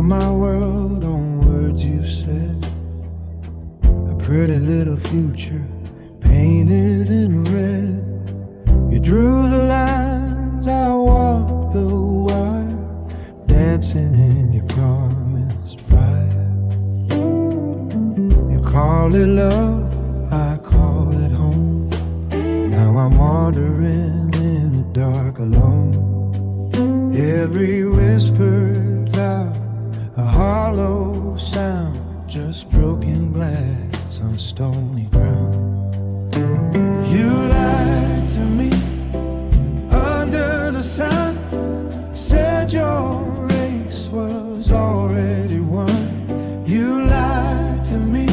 my world on words you said. A pretty little future painted in red. You drew the lines, I walked the wire, dancing in your promised fire. You call it love, I call it home. Now I'm wandering in the dark alone. Every whispered vow, a hollow sound, just broken glass on stony ground. You lied to me under the sun, said your race was already won. You lied to me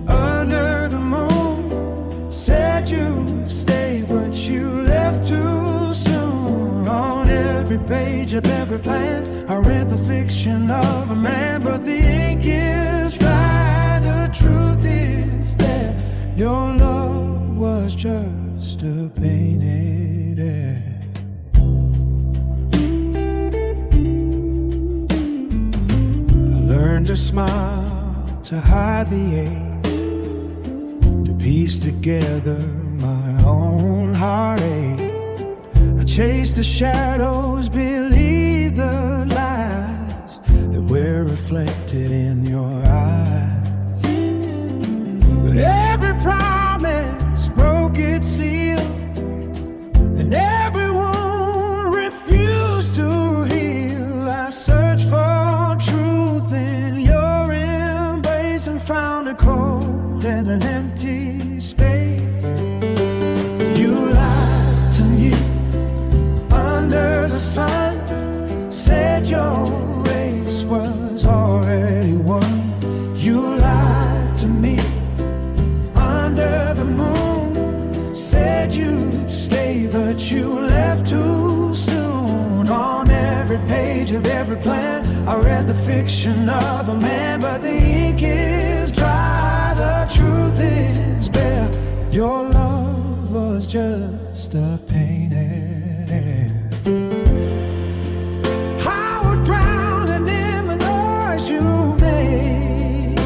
under the moon, said you'd stay, but you left too soon. On every page of every plan, I read the fiction of a man, but the ink is dry. The truth is that your love was just a painted air. I learned to smile, to hide the ache, to piece together my own heartache. I chased the shadows, believe the lies that were reflected in your eyes. But every promise broke its seal, and every wound refused to heal. I searched for truth in your embrace and found a cold and an empty space. You lied to me under the sun, said your race was already won. You lied to me under the moon, said you'd stay, but you left too soon. On every page of every plan, I read the fiction of a man, but the ink is dry. The truth is bare. Your love was just a painted air. I was drowning in the noise you made,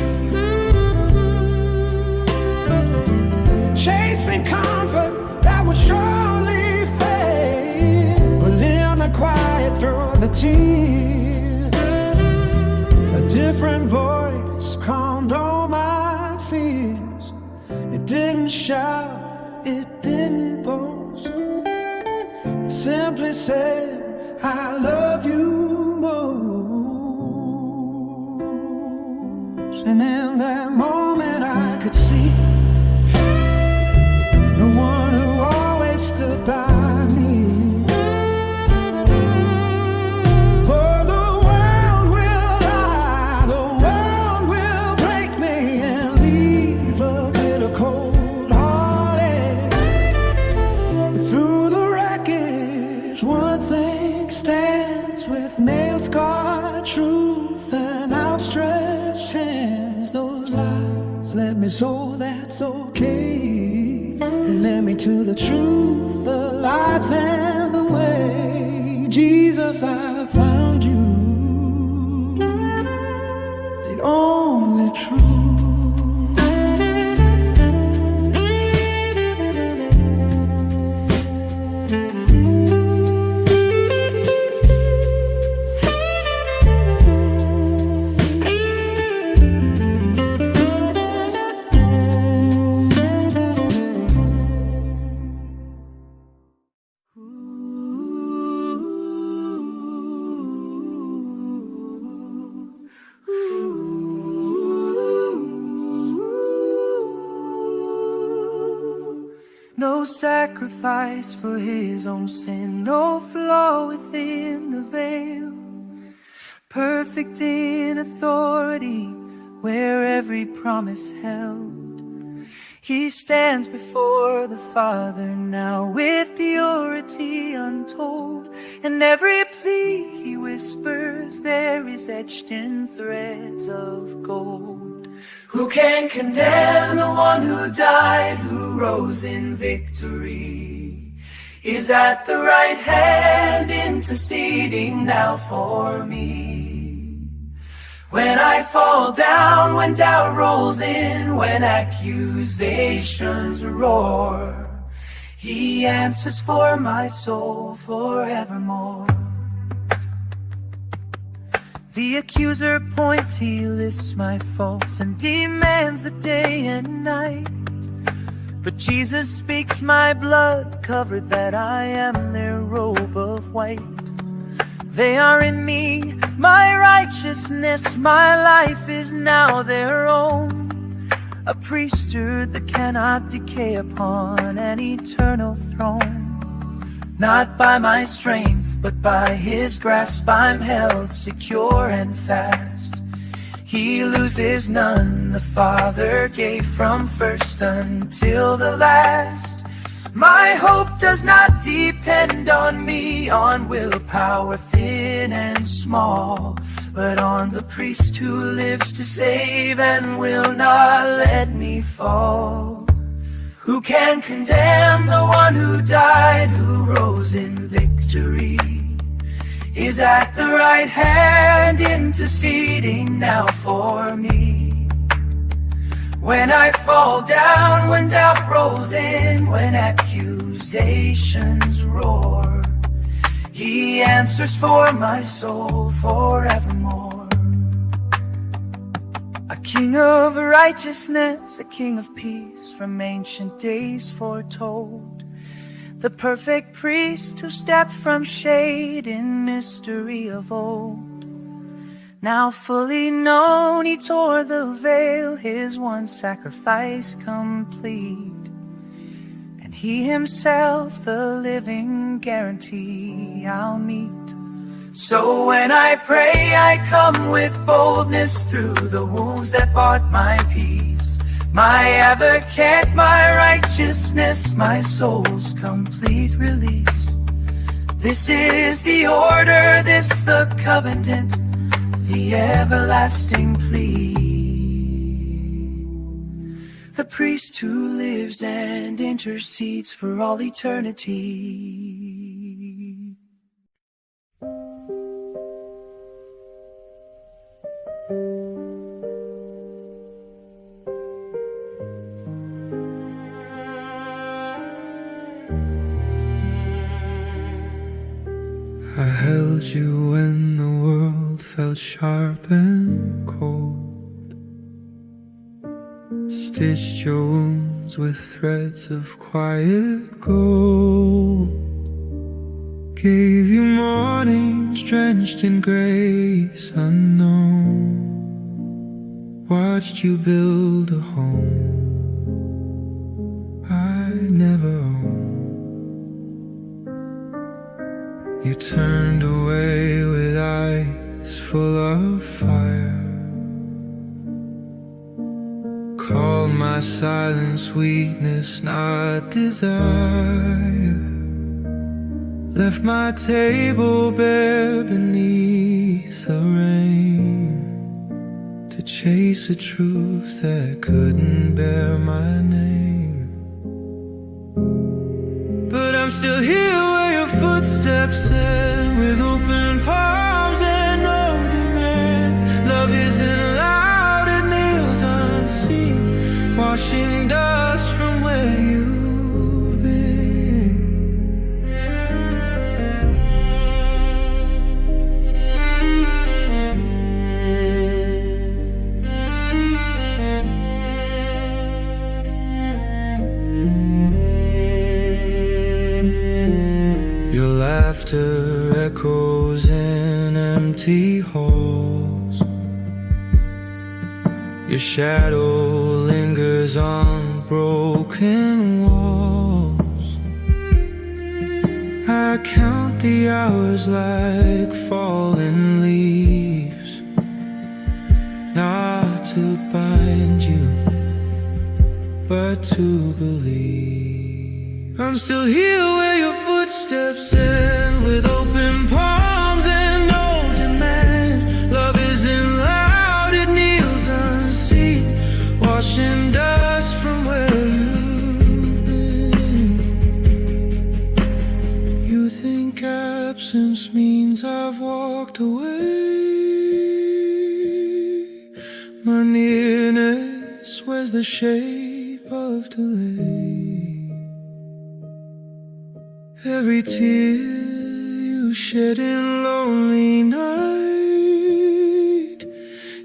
chasing comfort that would surely fade. But in the quiet through the tears, a different voice calmed all my fears. It didn't shout, it didn't boast, it simply said, I love you most. And in that moment I could see the one who always stood by me. For the world will lie, the world will break me and leave a bitter cold hearted. But through the wreckage, one thing stands with nail-scarred truth and outstretched hands. Those lies led me, so that's okay. It led me to the truth, the life and the way. Jesus, I found you, the only truth. No sacrifice for his own sin, no flaw within the veil. Perfect in authority, where every promise held. He stands before the Father now with purity untold, and every plea he whispers there is etched in threads of gold. Who can condemn the one who died, who rose in victory, is at the right hand interceding now for me. When I fall down, when doubt rolls in, when accusations roar, He answers for my soul forevermore. The accuser points, he lists my faults and demands the day and night. But Jesus speaks, my blood covered, that I am their robe of white. They are in me, my righteousness, my life is now their own. A priesthood that cannot decay upon an eternal throne. Not by my strength, but by His grasp I'm held secure and fast. He loses none, the Father gave from first until the last. My hope does not depend on me, on willpower thin and small, but on the priest who lives to save and will not let me fall. Who can condemn the one who died, who rose in victory? Is at the right hand interceding now for me. When I fall down, when doubt rolls in, when accusations roar, He answers for my soul forevermore. A king of righteousness, a king of peace, from ancient days foretold. The perfect priest who stepped from shade in mystery of old. Now fully known, He tore the veil, His one sacrifice complete. And He Himself, the living guarantee I'll meet. So when I pray, I come with boldness through the wounds that bought my peace. My advocate, my righteousness, my soul's complete release. This is the order, this the covenant, the everlasting plea. The priest who lives and intercedes for all eternity. I held you when the world felt sharp and cold. Stitched your wounds with threads of quiet gold. Gave you mornings drenched in grace unknown. Watched you build a home I never owned. You turned away with eyes full of fire. Called my silence weakness, not desire. Left my table bare beneath the rain, to chase a truth that couldn't bear my name. But I'm still here where your footsteps end, with open palms and no demand. Love isn't loud, it kneels unseen, washing dust from where you've been. Your laughter echoes in empty halls. Your shadow lingers on broken walls. I count the hours like fallen leaves, not to bind you, but to believe. I'm still here where your footsteps end, with open palms and no demand. Love isn't loud, it kneels unseen, washing dust from where you've been. You think absence means I've walked away, the shape of delay. Every tear you shed in lonely night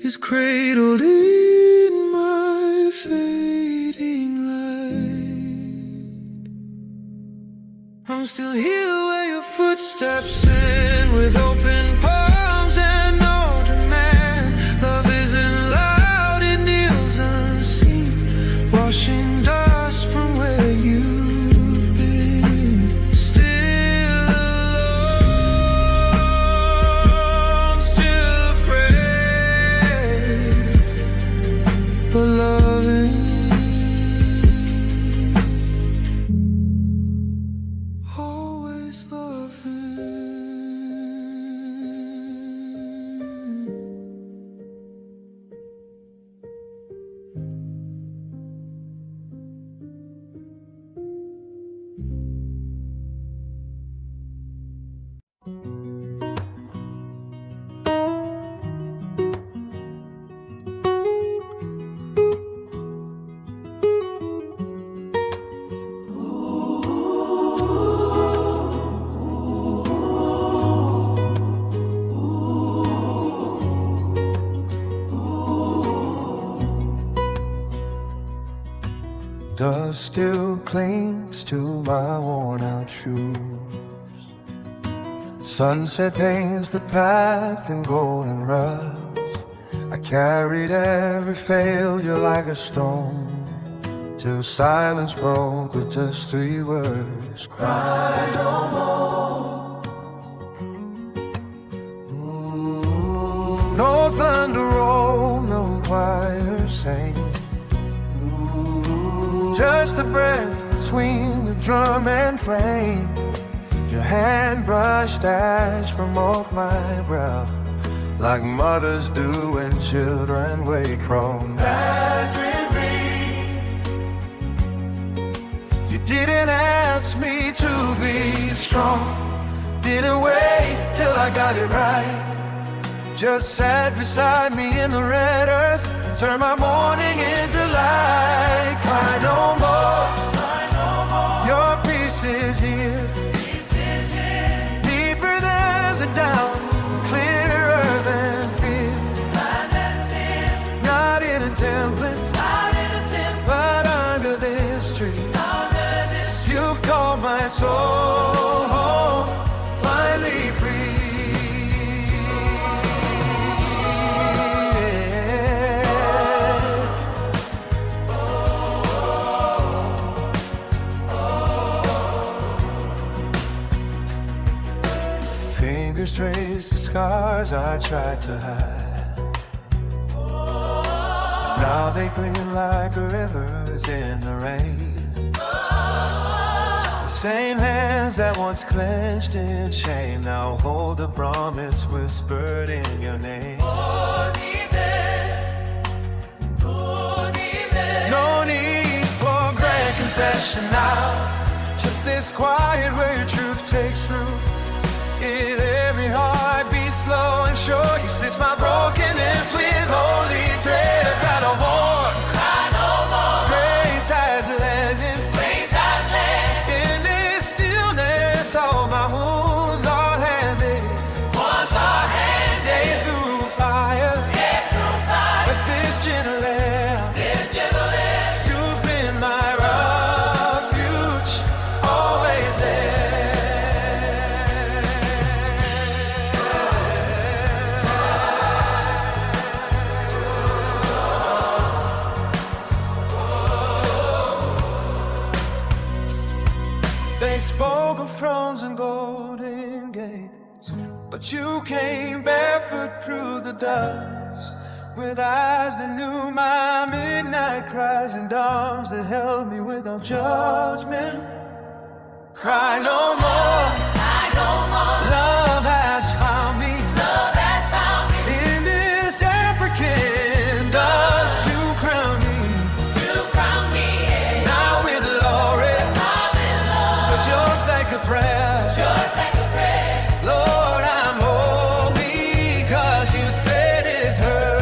is cradled in my fading light. I'm still here where your footsteps end, with open palms and no demand. Love isn't loud, it kneels unseen, washing dust from where you've been. Still alone, still afraid, but loving. Always loving. Dust still clings to my worn-out shoes. Sunset paints the path in golden rust. I carried every failure like a stone, till silence broke with just 3 words: cry no more. No thunder roll, no choir sing, just the breath between the drum and flame. Your hand brushed ash from off my brow, like mothers do when children wake from bad dreams. You didn't ask me to be strong, didn't wait till I got it right. Just sat beside me in the red earth, turn my morning into light. Cry no more, your peace is here, deeper than the doubt, clearer than fear. Not in a template, but under this tree. You've called my soul home, finally breathe. Fingers trace the scars I tried to hide. Now they gleam like rivers in the rain. The same hands that once clenched in shame now hold the promise whispered in your name. No need for grand confession now, just this quiet where your truth takes root. In every heart beats slow and sure, you stitch my brokenness with holy thread. Cry no more, grace has landed. In this stillness, all my wounds are handed. Yet through fire, but this gentle air, you've been my refuge, always there. They spoke of thrones and golden gates, but you came barefoot through the dust, with eyes that knew my midnight cries and arms that held me without judgment. Cry no more, love has found me. In this African dust you crown me. Now with glory, but your sacred prayer. Lord, I'm holy, 'cause you said it's heard.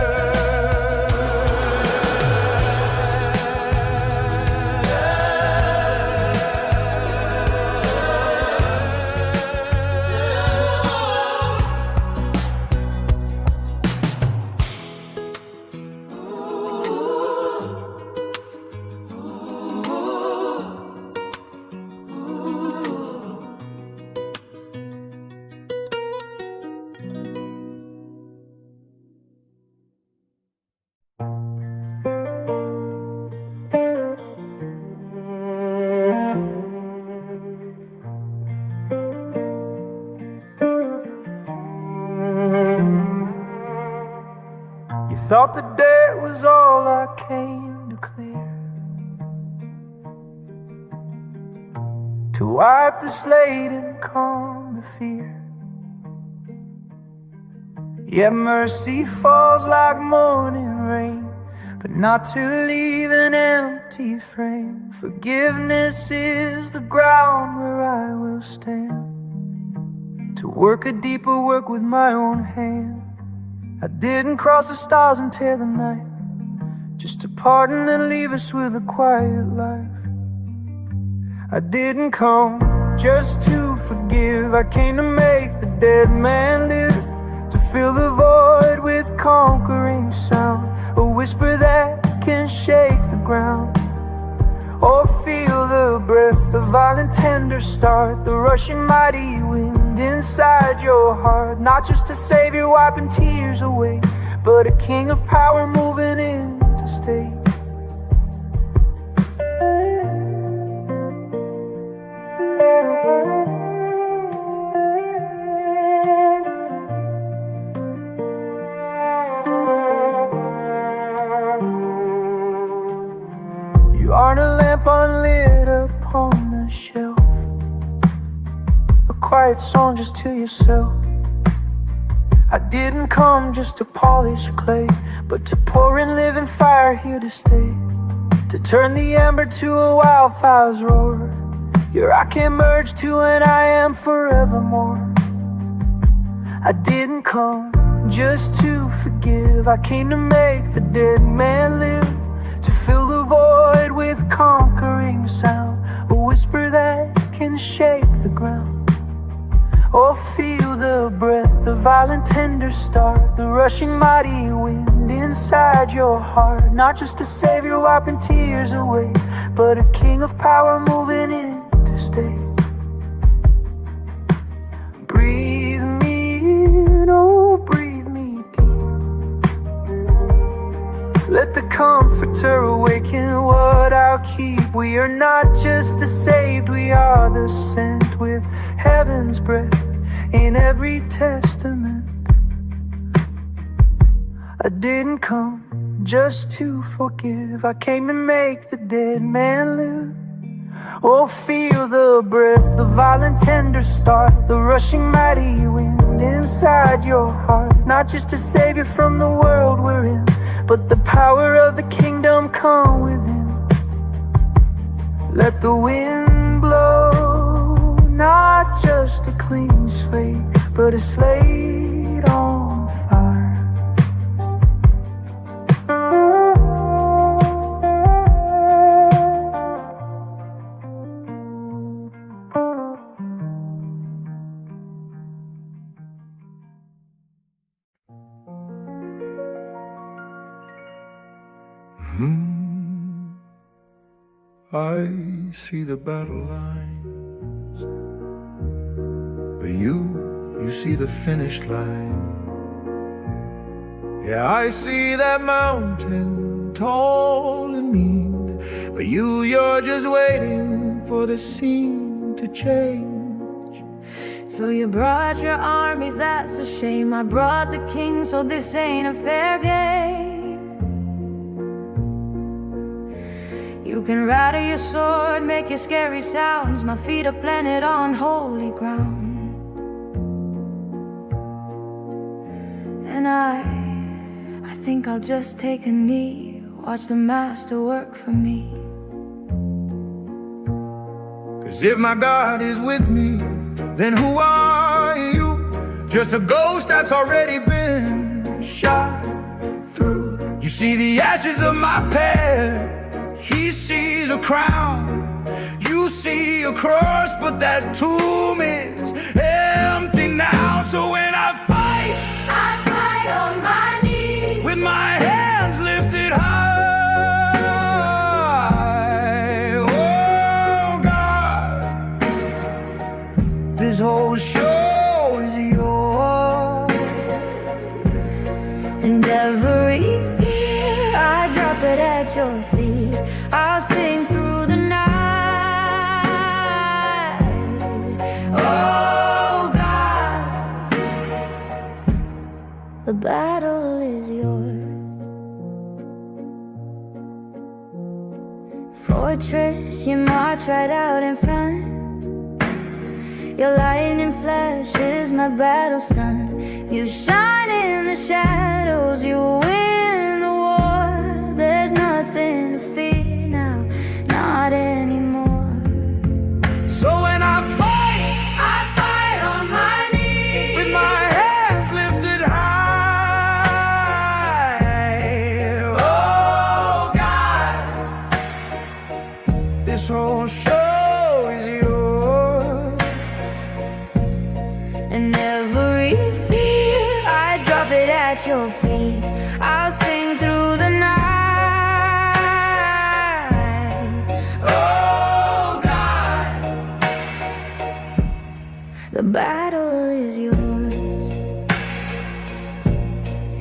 thought the debt was all I came to clear, to wipe the slate and calm the fear. Yet mercy falls like morning rain, but not to leave an empty frame. Forgiveness is the ground where I will stand, to work a deeper work with my own hand. I didn't cross the stars and tear the night, just to pardon and leave us with a quiet life. I didn't come just to forgive, I came to make the dead man live, to fill the void with conquering sound, a whisper that can shake the ground. Or feel the breath, the violent tender start, the rushing mighty wind inside your heart. Not just a savior wiping tears away, but a king of power moving in to stay. You aren't a lamp unlit upon the shelf, a quiet song just to yourself. I didn't come just to polish clay, but to pour in living fire here to stay, to turn the ember to a wildfire's roar. Your I can merge to an I am forevermore. I didn't come just to forgive, I came to make the dead man live, to fill the void with conquering sound, a whisper that can shake the ground. Or feel the breath, the violent tender start, the rushing mighty wind inside your heart. Not just a savior wiping tears away, but a king of power moving in to stay. Breathe me in, oh breathe me deep. Let the comforter awaken what I'll keep. We are not just the saved, we are the sent, with heaven's breath in every testament. I didn't come just to forgive, I came to make the dead man live. Oh, feel the breath, the violent tender start, the rushing mighty wind inside your heart. Not just a savior from the world we're in, but the power of the kingdom come within. Let the wind blow, not just a clean slate, but a slate on fire. I see the battle lines, but you see the finish line. Yeah, I see that mountain tall and mean, but you're just waiting for the scene to change. So you brought your armies, that's a shame. I brought the king, so this ain't a fair game. You can rattle your sword, make your scary sounds. My feet are planted on holy ground, and I think I'll just take a knee, watch the master work for me. 'Cause if my God is with me, then who are you? Just a ghost that's already been shot through. You see the ashes of my past, he sees a crown. You see a cross, but that tomb is empty now. So when I fight on my knees, with my hands lifted high. Oh God, this whole show is yours, And every fear, I drop it at your feet. I'll sing through the night. Oh God, the battle is yours. fortress, you march right out in front. Your lightning flashes my battle stun. You shine in the shadows, you win the war. There's nothing to fear now, not anymore. So when I fight on my knees, with my hands lifted high. Oh God, this whole show is yours. And every fear, I drop it at your feet. I'll sing through the night. Oh God, The battle is yours.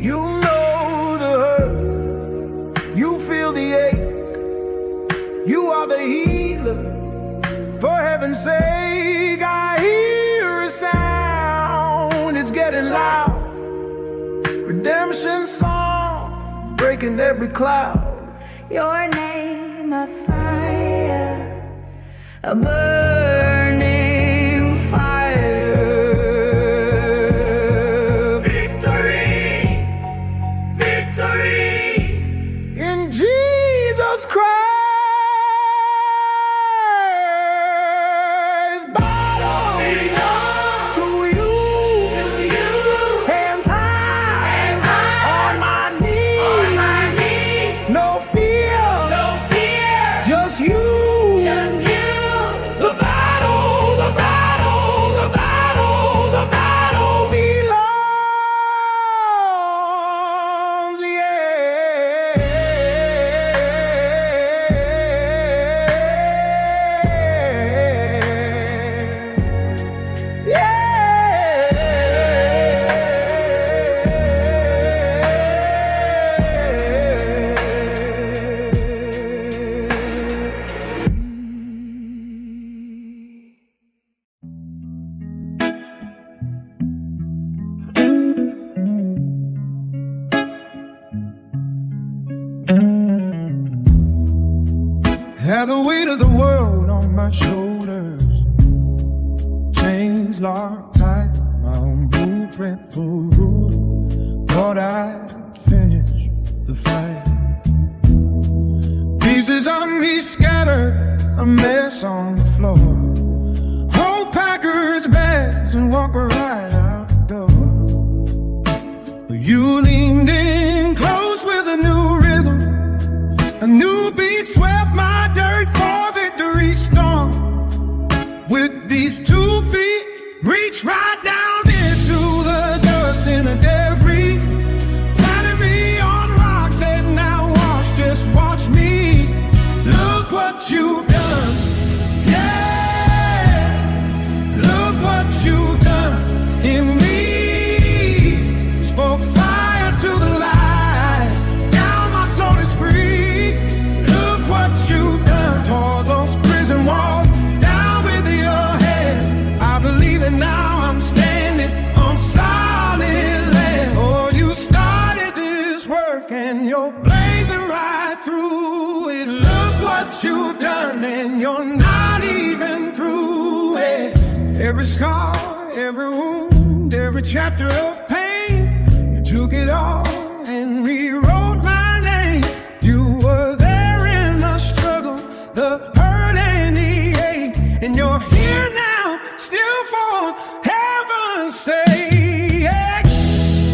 you know the hurt, you feel the ache. You are the healer. For heaven's sake, I hear a sound. It's getting loud. Redemption song, breaking every cloud. Your name, a fire, a burning fire. Victory, victory in Jesus Christ. Battle belongs to you. Hands high, on my knees. No fear, just you. The battle belongs, Had the weight of the world on my shoulders, chains locked tight, my own blueprint for rule. Thought I'd finish the fight. Pieces of me scattered, a mess on the floor. Whole Packers bags and walk right out the door. You leaned in close with a new rhythm. A new beat swept my dirt for victory storm. With these 2 feet, reach right down into the dust and the debris. Planted me on rocks and now just watch me. Look what you've done. Yeah, look what you've done in me. Spoke fire to the lies. Now my soul is free. What you've done, tore those prison walls down with your hands. I believe it now, I'm standing on solid land. Oh, you started this work and you're blazing right through it. Look what you've done and you're not even through it. Every scar, every wound, every chapter of pain, you took it all and rewrote my name. You were there, the hurt and the ache, and you're here now, still for heaven's sake.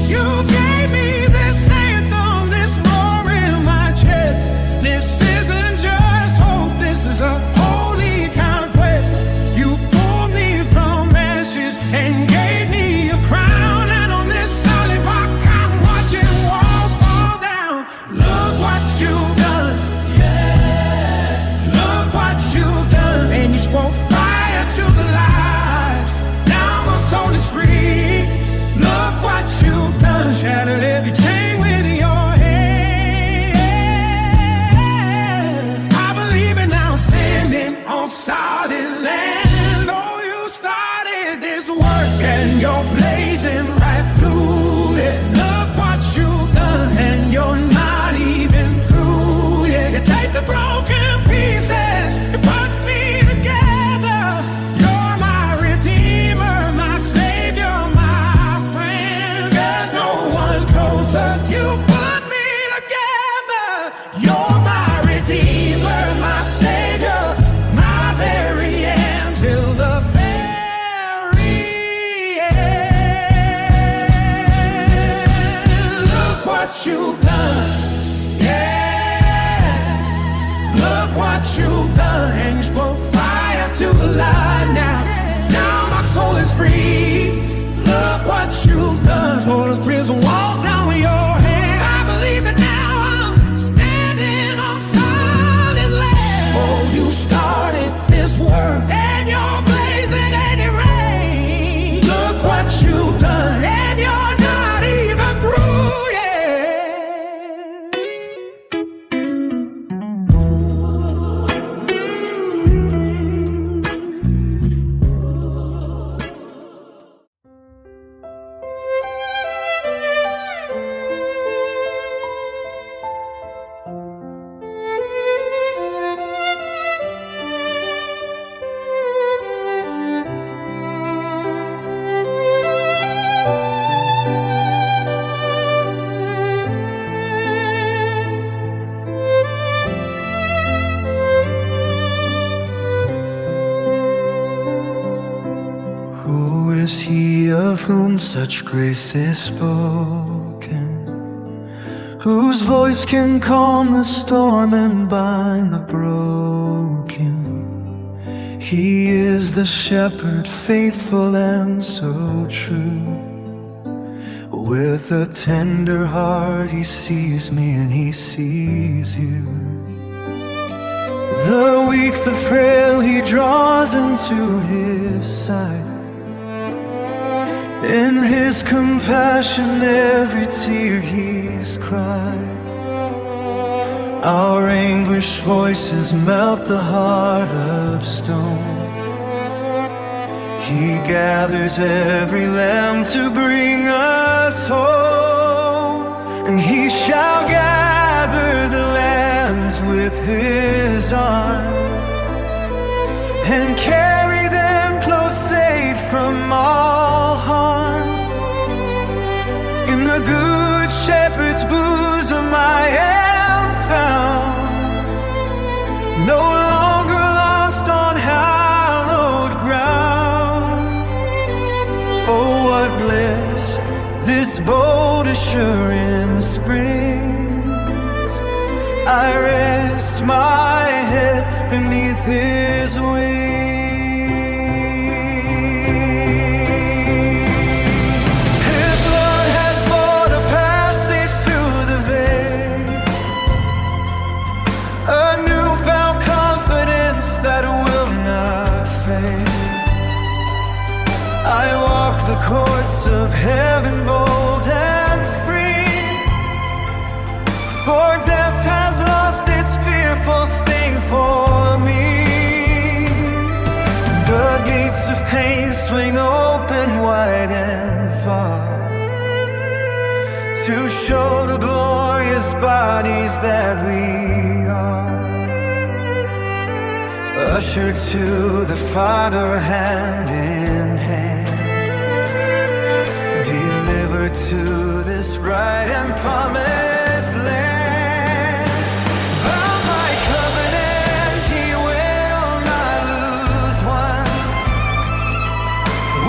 You gave me this anthem, this roar in my chest. This isn't just hope, this is a holy conquest. You pulled me from ashes and gave me a crown, and on this solid rock I'm watching walls fall down. Look what you've done. You've done, and you spoke fire to the light. Now my soul is free. Look what you've done, shattered every chain with your hand. I believe it now, standing on solid land. Oh, you started this work and you're blazing right through it. Look what you've done, and you're not even through yet. You take the broken pieces free. Look what you've done. Tore those prison walls down with your hand. I believe it now. I'm standing on solid land. Oh, you started this work and you're blazing any rain. Look what you've done and you're not even through yet. Who is he of whom such grace is spoken? Whose voice can calm the storm and bind the broken? He is the shepherd, faithful and so true. With a tender heart he sees me and he sees you. The weak, the frail, he draws into his side. In his compassion every tear he's cried. Our anguished voices melt the heart of stone. He gathers every lamb to bring us home. And he shall gather the lambs with his arm and carry them close, safe from all harm. In the good shepherd's bosom I am found, no longer lost on hallowed ground. Oh, what bliss this bold assurance brings. I rest my head beneath his wings. I walk the courts of heaven bold and free, for death has lost its fearful sting for me. The gates of pain swing open wide and far to show the glorious bodies that we are. Ushered to the Father hand in hand, delivered to this bright and promised land. Bound by covenant, he will not lose one.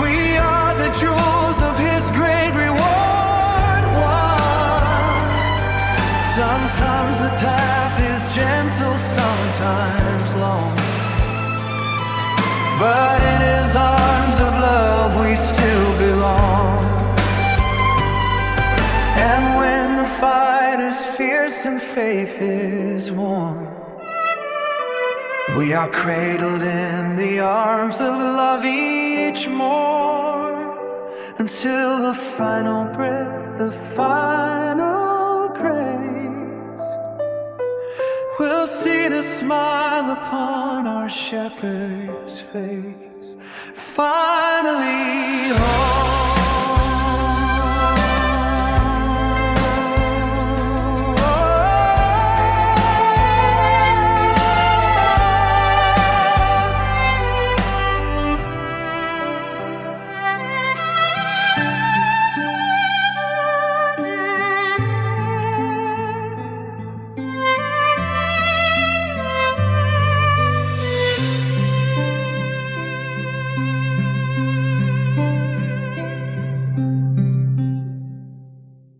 We are the jewels of his great reward won. Sometimes the path is gentle, sometimes long, but in his arms of love we still belong. And when the fight is fierce and faith is warm, we are cradled in the arms of love each morn, until the final breath, the final grace, we'll see the smile upon our shepherd's face. Finally